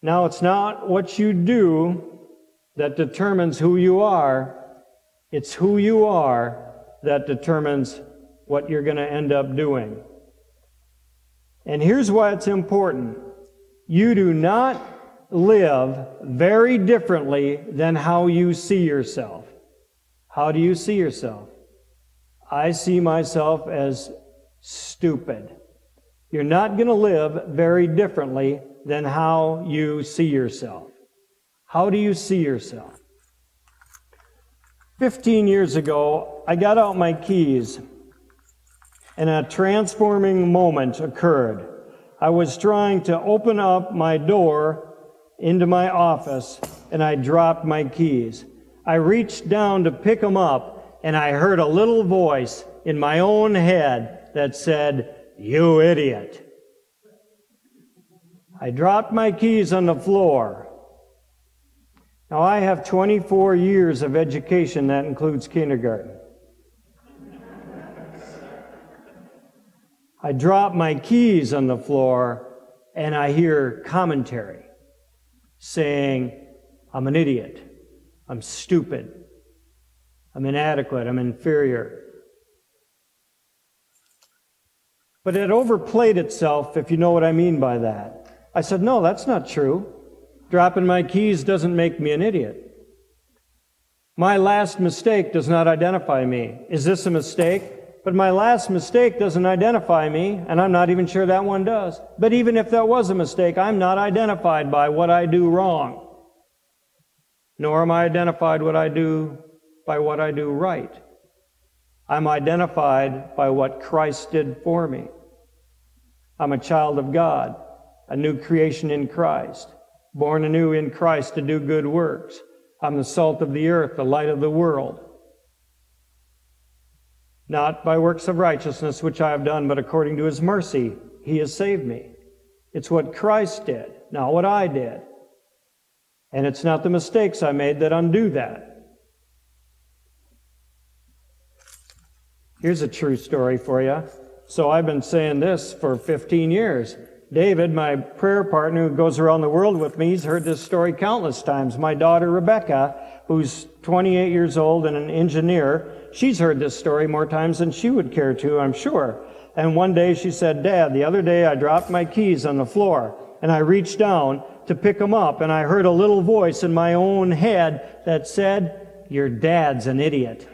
Now, it's not what you do that determines who you are. It's who you are that determines what you're going to end up doing. And here's why it's important. You do not live very differently than how you see yourself. How do you see yourself? I see myself as stupid. You're not going to live very differently than how you see yourself. How do you see yourself? 15 years ago, I got out my keys, and a transforming moment occurred. I was trying to open up my door into my office, and I dropped my keys. I reached down to pick them up, and I heard a little voice in my own head that said, "You idiot." I dropped my keys on the floor. Now, I have 24 years of education. That includes kindergarten. I drop my keys on the floor, and I hear commentary saying, "I'm an idiot. I'm stupid. I'm inadequate. I'm inferior." But it overplayed itself, if you know what I mean by that. I said, "No, that's not true. Dropping my keys doesn't make me an idiot. My last mistake does not identify me. Is this a mistake? But my last mistake doesn't identify me, and I'm not even sure that one does. But even if that was a mistake, I'm not identified by what I do wrong, nor am I identified by what I do right. I'm identified by what Christ did for me. I'm a child of God, a new creation in Christ, born anew in Christ to do good works. I'm the salt of the earth, the light of the world. Not by works of righteousness which I have done, but according to His mercy, He has saved me. It's what Christ did, not what I did. And it's not the mistakes I made that undo that. Here's a true story for you. So I've been saying this for 15 years. David, my prayer partner who goes around the world with me, he's heard this story countless times. My daughter Rebecca, who's 28 years old and an engineer, she's heard this story more times than she would care to, I'm sure. And one day she said, "Dad, the other day I dropped my keys on the floor, and I reached down to pick them up, and I heard a little voice in my own head that said, 'Your dad's an idiot.'"